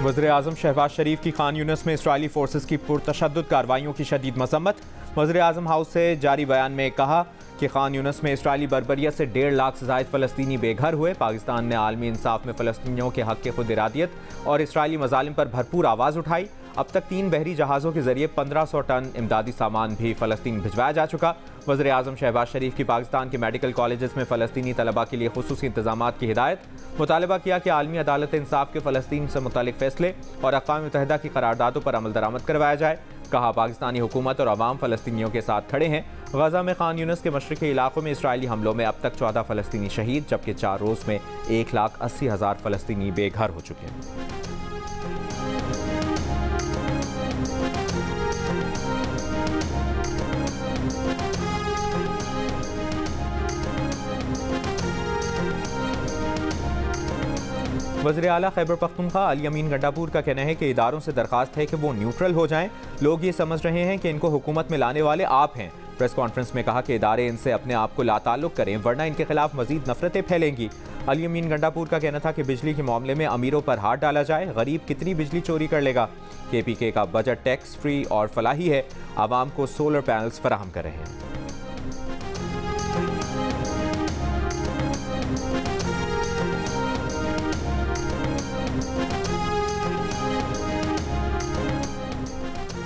वज़ीर-ए-आज़म शहबाज शरीफ की खान यूनिस में इसराइली फोर्सेस की पुरतशद्दुद कार्रवाइयों की शदीद मज़म्मत। वज़ीर-ए-आज़म हाउस से जारी बयान में कहा कि खान यूनिस में इसराइली बर्बरियत से 1.5 लाख से ज़ायद फ़लस्तीनी बेघर हुए। पाकिस्तान ने आलमी इंसाफ में फ़लस्तीनियों के हक़ खुद इरादियत और इसराइली मज़ालिम पर भरपूर आवाज़ उठाई। अब तक 3 बहरी जहाज़ों के जरिए 1500 टन इमदादी सामान भी फ़लस्तीन भिजवाया जा चुका। वज़ीर-ए-आज़म शहबाज शरीफ की पाकिस्तान के मेडिकल कॉलेजेस में फ़लस्तीनी तलबा के लिए खुसूसी इंतज़ामात की हिदायत। मुतालबा किया कि आलमी अदालत इंसाफ के फ़लस्तीन से मुतल्लिक़ फ़ैसले और अक़वाम मुत्तहिदा की करारदादों पर अमल दरामद करवाया जाए। कहा पाकिस्तानी हुकूमत और अवाम फ़लस्तीनियों के साथ खड़े हैं। गज़ा में खान यूनिस के मशरक़ी इलाक़ों में इसराइली हमलों में अब तक 14 फ़लस्तीनी शहीद, जबकि 4 रोज़ में 1,80,000 फ़लस्तीनी बेघर हो चुके हैं। वज़ीर आला खैबर पख्तूनख्वा अली अमीन गंडापुर का कहना है कि इदारों से दरख्वास्त है कि वो न्यूट्रल हो जाएं। लोग ये समझ रहे हैं कि इनको हुकूमत में लाने वाले आप हैं। प्रेस कॉन्फ्रेंस में कहा कि इदारे इनसे अपने आप को लाताल्लुक़ करें, वरना इनके खिलाफ मजीद नफरतें फैलेंगी। अली अमीन गंडापुर का कहना था कि बिजली के मामले में अमीरों पर हाथ डाला जाए, गरीब कितनी बिजली चोरी कर लेगा। KPK का बजट टैक्स फ्री और फलाही है, आवाम को सोलर पैनल्स फराहम कर रहे हैं।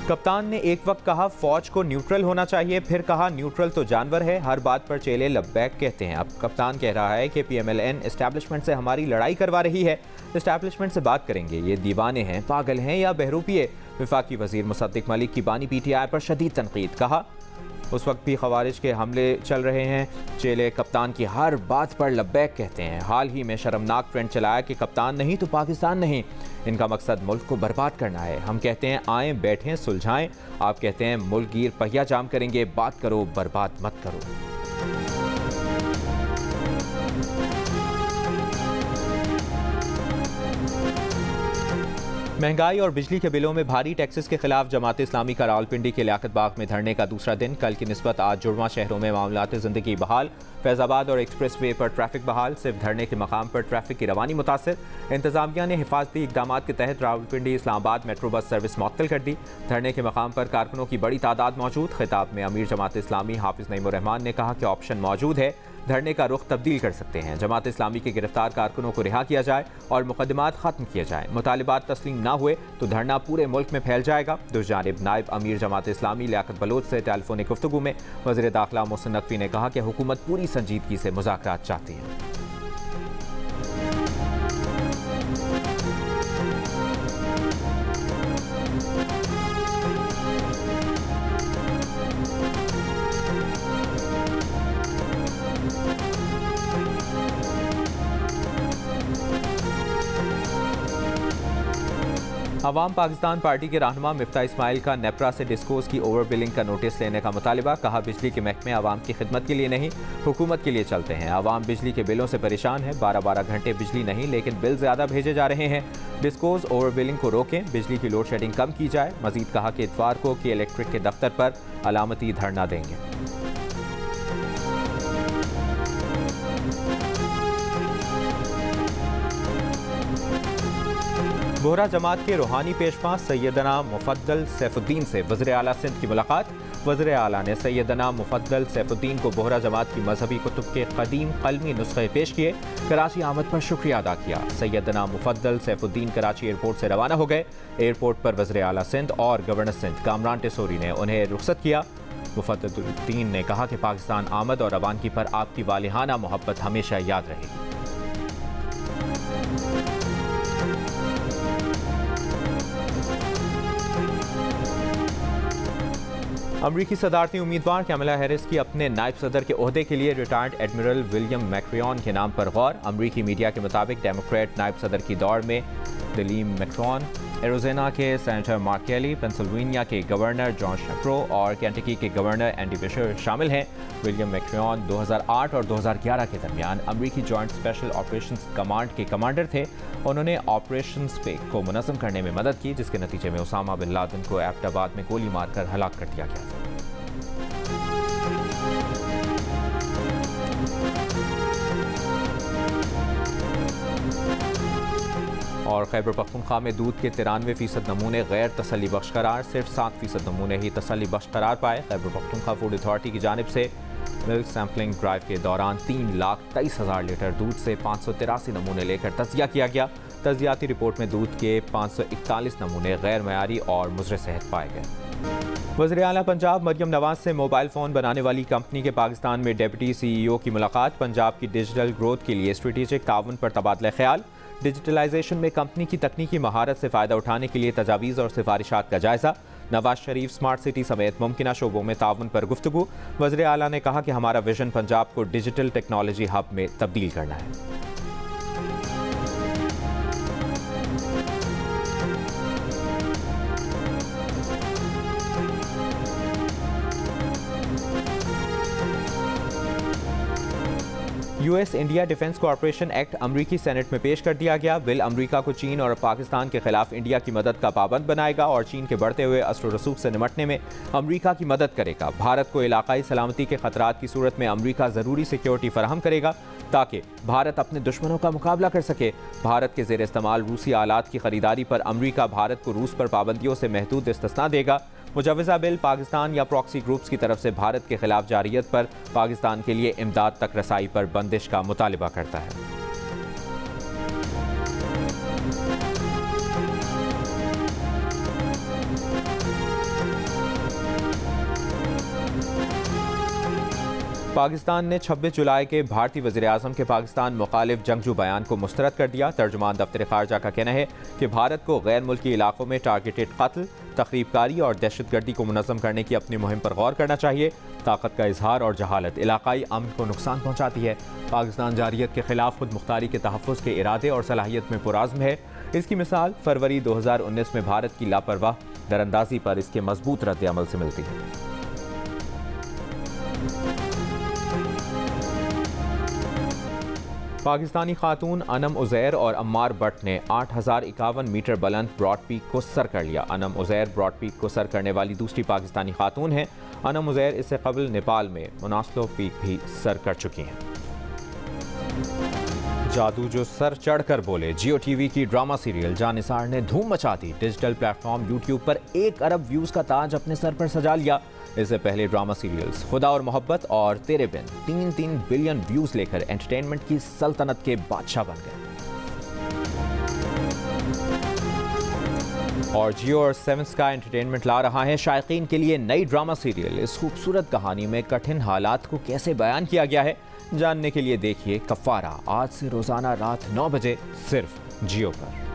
कप्तान ने एक वक्त कहा फौज को न्यूट्रल होना चाहिए, फिर कहा न्यूट्रल तो जानवर है, हर बात पर चेले लब्बैक कहते हैं। अब कप्तान कह रहा है कि PMLN एस्टैब्लिशमेंट से हमारी लड़ाई करवा रही है। एस्टैब्लिशमेंट से बात करेंगे, ये दीवाने हैं, पागल हैं या बहरूपिये। वफाकी वजीर मुसद्दिक मलिक की बानी PTI पर शदीद तनकीद। कहा उस वक्त भी खवारिज के हमले चल रहे हैं, चेले कप्तान की हर बात पर लब्बैक कहते हैं। हाल ही में शर्मनाक ट्रेंड चलाया कि कप्तान नहीं तो पाकिस्तान नहीं। इनका मकसद मुल्क को बर्बाद करना है। हम कहते हैं आएँ बैठें सुलझाएं, आप कहते हैं मुल्क गिर पहिया जाम करेंगे। बात करो, बर्बाद मत करो। महंगाई और बिजली के बिलों में भारी टैक्सेस के खिलाफ जमात इस्लामी का रावलपिंडी के लियाकत बाग में धरने का दूसरा दिन। कल की निस्बत आज जुड़वा शहरों में मामलात ज़िंदगी बहाल। फैज़ाबाद और एक्सप्रेस वे पर ट्रैफिक बहाल, सिर्फ धरने के मकाम पर ट्रैफिक की रवानी मुतासिर। इंतजामिया ने हिफाजती इकदाम के तहत Rawalpindi Islamabad metro bus service मुअत्तल कर दी। धरने के मकाम पर कारकुनों की बड़ी तादाद मौजूद। खिताब में अमीर जमात इस्लामी हाफिज नईमुर रहमान ने कहा कि ऑप्शन मौजूद है, धरने का रुख तब्दील कर सकते हैं। जमात इस्लामी के गिरफ्तार कारकुनों को रिहा किया जाए और मुकदमात खत्म किए जाए। मुतालिबात तस्लीम न हुए तो धरना पूरे मुल्क में फैल जाएगा। दूसरी नायब अमीर जमात इस्लामी लियाकत बलोच से टेलीफोनिक गुफ्तगू में वज़ीर दाखिला मोहसिन नकवी ने कहा कि हुकूमत पूरी संजीदगी से मुज़ाकरात चाहती है। अवाम पाकिस्तान पार्टी के रहनुमा मिफ्ता इस्माइल का नेपरा से डिस्कोस की ओवर बिलिंग का नोटिस लेने का मुतालिबा। कहा बिजली के महकमे अवाम की खिदमत के लिए नहीं, हुकूमत के लिए चलते हैं। अवाम बिजली के बिलों से परेशान है। 12-12 घंटे बिजली नहीं, लेकिन बिल ज़्यादा भेजे जा रहे हैं। डिस्कोस ओवर बिलिंग को रोकें, बिजली की लोड शेडिंग कम की जाए। मजीद कहा कि इतवार को की इलेक्ट्रिक के दफ्तर पर अलामती धरना देंगे। बोहरा जमात के रूहानी पेशवा सैयदना मुफद्दल सैफुद्दीन से वज़ीर आला सिंध की मुलाकात। वज़ीर आला ने सैयदना मुफद्दल सैफुद्दीन को बोहरा जमात की मजहबी कुतुब के कदीम कलमी नुस्खे पेश किए। कराची आमद पर शुक्रिया अदा किया। सैयदना मुफद्दल सैफुद्दीन कराची एयरपोर्ट से रवाना हो गए। एयरपोर्ट पर वज़ीर आला सिंध और गवर्नर सिंध कामरान टेसोरी ने उन्हें रुखसत किया। मुफद्दल ने कहा कि पाकिस्तान आमद और रवानगी पर आपकी वालिहाना मोहब्बत हमेशा याद रहेगी। अमरीकी सदारती उम्मीदवार कैमला हैरिस की अपने नायब सदर के ओहदे के लिए रिटायर्ड एडमिरल विलियम मैक्रियन के नाम पर गौर। अमरीकी मीडिया के मुताबिक डेमोक्रेट नायब सदर की दौड़ में विलियम मैक्रियन, एरिज़ोना के सेनेटर मार्क केली, पेंसिल्वेनिया के गवर्नर जॉन शेप्रो और केंटकी के गवर्नर एंडी बिशर शामिल हैं। विलियम मैक्रियन 2008 और 2011 के दरमियान अमरीकी जॉइंट स्पेशल ऑपरेशंस कमांड के कमांडर थे। उन्होंने ऑपरेशन स्पेक को मुनज़्ज़म करने में मदद की, जिसके नतीजे में उसामा बिन लादेन को एबटाबाद में गोली मारकर हलाक कर दिया गया था। और खैबर पख्तूनख्वा में दूध के 93% नमूने गैर तसल्ली बख्श करार, सिर्फ 7% नमूने ही तसल्ली बख्श करार पाए। खैबर पख्तूनख्वा फूड अथॉरिटी की जानिब से मिल्क सैम्पलिंग ड्राइव के दौरान 3,23,000 लीटर दूध से 583 नमूने लेकर तजिया किया गया। तजियाती रिपोर्ट में दूध के 541 नमूने गैर मयारी और मुज़र सेहत पाए गए। वज़ीर आला पंजाब मरियम नवाज से मोबाइल फ़ोन बनाने वाली कंपनी के पाकिस्तान में डिप्टी CEO की मुलाकात। पंजाब की डिजिटल ग्रोथ के लिए स्ट्रेटेजिक ताउन पर तबादला ख्याल। डिजिटलाइजेशन में कंपनी की तकनीकी महारत से फ़ायदा उठाने के लिए तजावीज़ और सिफारिशात का जायज़ा। नवाज शरीफ स्मार्ट सिटी समेत मुमकिन शोबों में ताउन पर गुफ्तगू। वज़ीर आला ने कहा कि हमारा विजन पंजाब को डिजिटल टेक्नोलॉजी हब में तब्दील करना है। US India defence corporation act अमरीकी सेनेट में पेश कर दिया गया। बिल अमरीका को चीन और पाकिस्तान के खिलाफ इंडिया की मदद का पाबंद बनाएगा और चीन के बढ़ते हुए असर रसूख से निपटने में अमरीका की मदद करेगा। भारत को इलाकाई सलामती के खतरात की सूरत में अमरीका ज़रूरी सिक्योरिटी फराहम करेगा ताकि भारत अपने दुश्मनों का मुकाबला कर सके। भारत के ज़ेर इस्तेमाल रूसी आलात की खरीदारी पर अमरीका भारत को रूस पर पाबंदियों से महदूद इस्तिस्ना देगा। मुजवज़ा बिल पाकिस्तान या प्रॉक्सी ग्रुप्स की तरफ से भारत के खिलाफ जारियत पर पाकिस्तान के लिए इमदाद तक रसाई पर बंदिश का मुतालिबा करता है। पाकिस्तान ने 26 जुलाई के भारतीय वज़ीर-ए-आज़म के पाकिस्तान मुखालिफ जंगजू बयान को मुस्तरद कर दिया। तर्जुमान दफ्तर ख़ारजा का कहना है कि भारत को गैर मुल्की इलाकों में टारगेटेड कत्ल, तख़रीबकारी और दहशतगर्दी को मुनज़्ज़म करने की अपनी मुहिम पर गौर करना चाहिए। ताकत का इजहार और जहालत इलाकाई अमन को नुकसान पहुँचाती है। पाकिस्तान जारियत के खिलाफ खुद मुख्तारी के तहफ़्फ़ुज़ के इरादे और सलाहियत में पुराज़्म है। इसकी मिसाल फरवरी 2019 में भारत की लापरवाह दरअंदाजी पर इसके मजबूत रद्द अमल से मिलती है। पाकिस्तानी खातून अनम उज़ैर और अम्मार बट ने 8,051 मीटर बुलंद ब्रॉड पीक को सर कर लिया। अनम उज़ैर ब्रॉड पीक को सर करने वाली दूसरी पाकिस्तानी खातून हैं। अनम उज़ैर इससे कबल नेपाल में मुनास्लो पीक भी सर कर चुकी हैं। जादू जो सर चढ़कर बोले, जियो टीवी की ड्रामा सीरियल जानिसार ने धूम मचा दी। डिजिटल प्लेटफॉर्म यूट्यूब पर 1 अरब व्यूज़ का ताज अपने सर पर सजा लिया। इससे पहले ड्रामा सीरियल्स खुदा और मोहब्बत और तेरे बिन 3 बिलियन व्यूज़ लेकर एंटरटेनमेंट की सल्तनत के बादशाह बन गए। और जियो और 7 स्काई एंटरटेनमेंट ला रहा है शायकीन के लिए नई ड्रामा सीरियल। इस खूबसूरत कहानी में कठिन हालात को कैसे बयान किया गया है, जानने के लिए देखिए कफ़ारा आज से रोज़ाना रात 9 बजे सिर्फ जियो पर।